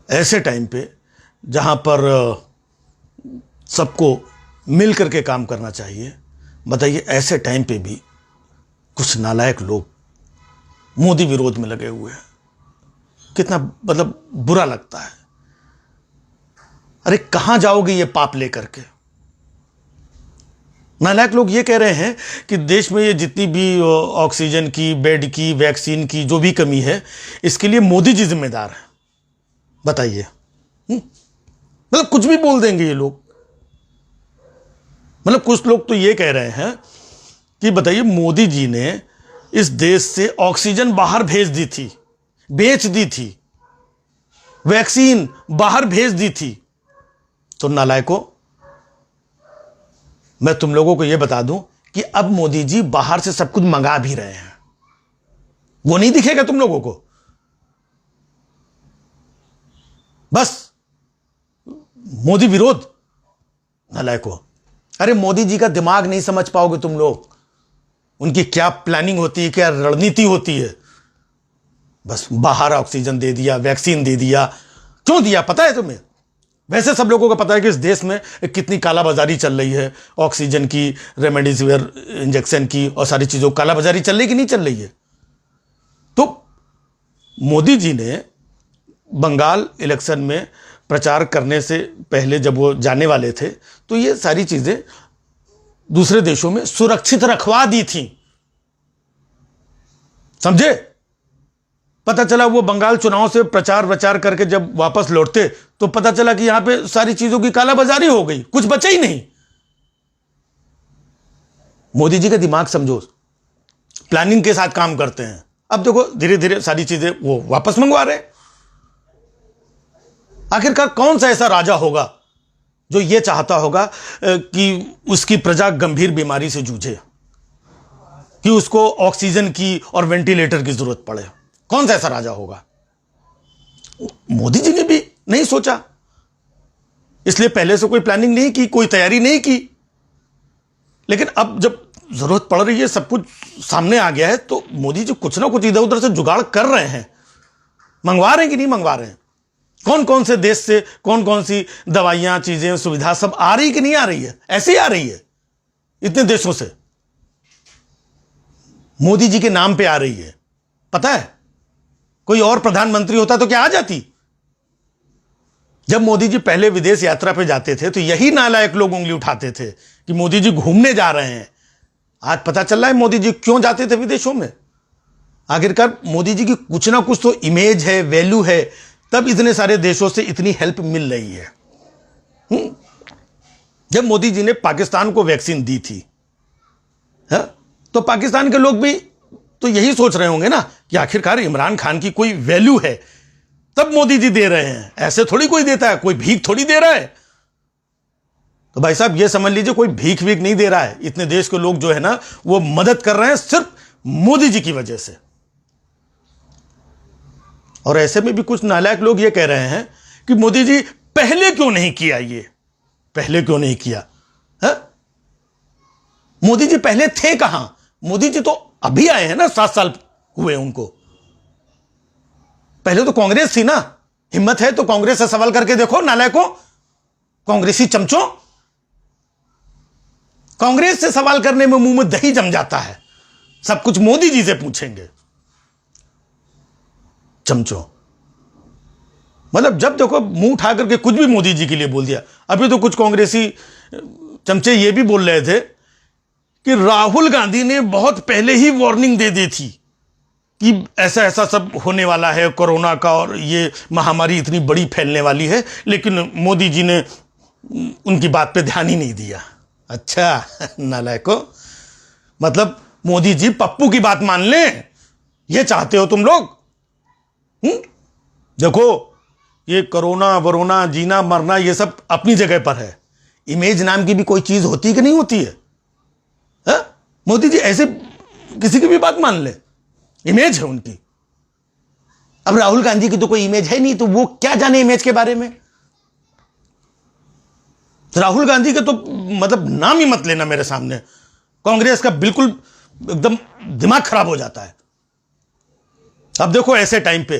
ऐसे टाइम पे जहां पर सबको मिल करके काम करना चाहिए, बताइए ऐसे टाइम पे भी कुछ नालायक लोग मोदी विरोध में लगे हुए हैं। कितना मतलब बुरा लगता है। अरे कहां जाओगे ये पाप लेकर के? नालायक लोग ये कह रहे हैं कि देश में ये जितनी भी ऑक्सीजन की, बेड की, वैक्सीन की जो भी कमी है, इसके लिए मोदी जी जिम्मेदार हैं। बताइए, मतलब कुछ भी बोल देंगे ये लोग। मतलब कुछ लोग तो ये कह रहे हैं कि बताइए मोदी जी ने इस देश से ऑक्सीजन बाहर भेज दी थी, बेच दी थी, वैक्सीन बाहर भेज दी थी। तो नालायकों, मैं तुम लोगों को यह बता दूं कि अब मोदी जी बाहर से सब कुछ मंगा भी रहे हैं। वो नहीं दिखेगा तुम लोगों को? बस मोदी विरोध। नालायकों, अरे मोदी जी का दिमाग नहीं समझ पाओगे तुम लोग। उनकी क्या प्लानिंग होती है, क्या रणनीति होती है। बस बाहर ऑक्सीजन दे दिया, वैक्सीन दे दिया। क्यों दिया पता है तुम्हें? वैसे सब लोगों को पता है कि इस देश में कितनी कालाबाजारी चल रही है। ऑक्सीजन की, रेमडेसिविर इंजेक्शन की और सारी चीजों कालाबाजारी चल रही कि नहीं चल रही है? तो मोदी जी ने बंगाल इलेक्शन में प्रचार करने से पहले जब वो जाने वाले थे, तो ये सारी चीजें दूसरे देशों में सुरक्षित रखवा दी थी। समझे? पता चला वो बंगाल चुनाव से प्रचार करके जब वापस लौटते तो पता चला कि यहां पे सारी चीजों की कालाबाजारी हो गई, कुछ बचा ही नहीं। मोदी जी का दिमाग समझो, प्लानिंग के साथ काम करते हैं। अब देखो धीरे धीरे सारी चीजें वो वापस मंगवा रहे हैं। आखिरकार कौन सा ऐसा राजा होगा जो ये चाहता होगा कि उसकी प्रजा गंभीर बीमारी से जूझे, कि उसको ऑक्सीजन की और वेंटिलेटर की जरूरत पड़े? कौन सा ऐसा राजा होगा? मोदी जी ने भी नहीं सोचा, इसलिए पहले से कोई प्लानिंग नहीं की, कोई तैयारी नहीं की। लेकिन अब जब जरूरत पड़ रही है, सब कुछ सामने आ गया है, तो मोदी जी कुछ ना कुछ इधर उधर से जुगाड़ कर रहे हैं। मंगवा रहे हैं कि नहीं मंगवा रहे हैं? कौन कौन से देश से कौन कौन सी दवाइयां, चीजें, सुविधा सब आ रही कि नहीं आ रही है? ऐसे ही आ रही है। इतने देशों से मोदी जी के नाम पे आ रही है। पता है, कोई और प्रधानमंत्री होता तो क्या आ जाती? जब मोदी जी पहले विदेश यात्रा पे जाते थे तो यही नालायक लोग उंगली उठाते थे कि मोदी जी घूमने जा रहे हैं। आज पता चल रहा है मोदी जी क्यों जाते थे विदेशों में। आखिरकार मोदी जी की कुछ ना कुछ तो इमेज है, वैल्यू है, तब इतने सारे देशों से इतनी हेल्प मिल रही है। जब मोदी जी ने पाकिस्तान को वैक्सीन दी थी, तो पाकिस्तान के लोग भी तो यही सोच रहे होंगे ना कि आखिरकार इमरान खान की कोई वैल्यू है, तब मोदी जी दे रहे हैं। ऐसे थोड़ी कोई देता है, कोई भीख थोड़ी दे रहा है। तो भाई साहब ये समझ लीजिए, कोई भीख भीख नहीं दे रहा है। इतने देश के लोग जो है ना, वो मदद कर रहे हैं सिर्फ मोदी जी की वजह से। और ऐसे में भी कुछ नालायक लोग ये कह रहे हैं कि मोदी जी पहले क्यों नहीं किया, ये पहले क्यों नहीं किया है? मोदी जी पहले थे कहां? मोदी जी तो अभी आए हैं ना, 7 साल हुए उनको। पहले तो कांग्रेस थी ना। हिम्मत है तो कांग्रेस से सवाल करके देखो नालायकों, कांग्रेसी चमचों। कांग्रेस से सवाल करने में मुंह में दही जम जाता है। सब कुछ मोदी जी से पूछेंगे, चमचों। मतलब जब देखो मुंह उठा करके कुछ भी मोदी जी के लिए बोल दिया। अभी तो कुछ कांग्रेसी चमचे ये भी बोल रहे थे कि राहुल गांधी ने बहुत पहले ही वार्निंग दे दी थी कि ऐसा ऐसा सब होने वाला है, कोरोना का, और ये महामारी इतनी बड़ी फैलने वाली है, लेकिन मोदी जी ने उनकी बात पे ध्यान ही नहीं दिया। अच्छा नालायकों, मतलब मोदी जी पप्पू की बात मान लें, ये चाहते हो तुम लोग? देखो ये कोरोना वरोना, जीना मरना, ये सब अपनी जगह पर है। इमेज नाम की भी कोई चीज होती है कि नहीं होती है? मोदी जी ऐसे किसी की भी बात मान ले, इमेज है उनकी। अब राहुल गांधी की तो कोई इमेज है नहीं, तो वो क्या जाने इमेज के बारे में। राहुल गांधी का तो मतलब नाम ही मत लेना मेरे सामने। कांग्रेस का बिल्कुल एकदम दिमाग खराब हो जाता है। अब देखो ऐसे टाइम पे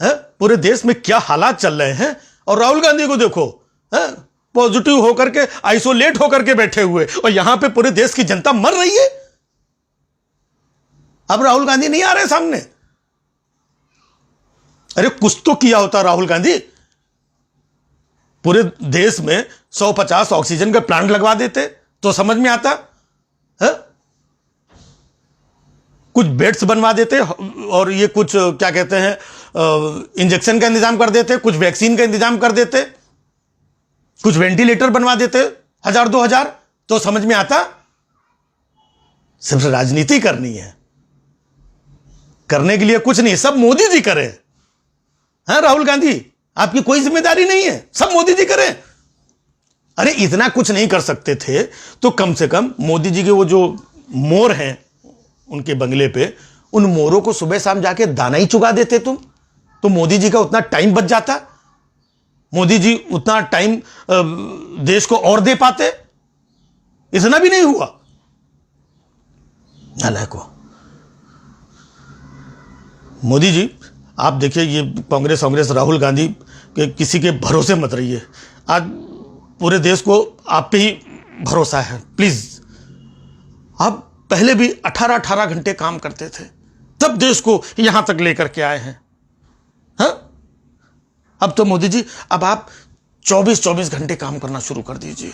है? पूरे देश में क्या हालात चल रहे हैं, और राहुल गांधी को देखो, है? पॉजिटिव होकर के, आइसोलेट होकर के बैठे हुए, और यहां पे पूरे देश की जनता मर रही है। अब राहुल गांधी नहीं आ रहे सामने। अरे कुछ तो किया होता राहुल गांधी, पूरे देश में 150 ऑक्सीजन का प्लांट लगवा देते तो समझ में आता है? कुछ बेड्स बनवा देते, और ये कुछ क्या कहते हैं, इंजेक्शन का इंतजाम कर देते, कुछ वैक्सीन का इंतजाम कर देते, कुछ वेंटिलेटर बनवा देते 1000-2000, तो समझ में आता। सिर्फ राजनीति करनी है, करने के लिए कुछ नहीं, सब मोदी जी करें। हाँ राहुल गांधी, आपकी कोई जिम्मेदारी नहीं है, सब मोदी जी करें। अरे इतना कुछ नहीं कर सकते थे तो कम से कम मोदी जी के वो जो मोर हैं उनके बंगले पे, उन मोरों को सुबह शाम जाके दाना ही चुगा देते तुम, तो मोदी जी का उतना टाइम बच जाता, मोदी जी उतना टाइम देश को और दे पाते। इतना भी नहीं हुआ। नालायको। मोदी जी आप देखिए, ये कांग्रेस राहुल गांधी के किसी के भरोसे मत रहिए। आज पूरे देश को आप पे ही भरोसा है। प्लीज, आप पहले भी 18-18 घंटे काम करते थे, तब देश को यहां तक लेकर के आए हैं। हाँ, अब तो मोदी जी, अब आप 24-24 घंटे काम करना शुरू कर दीजिए।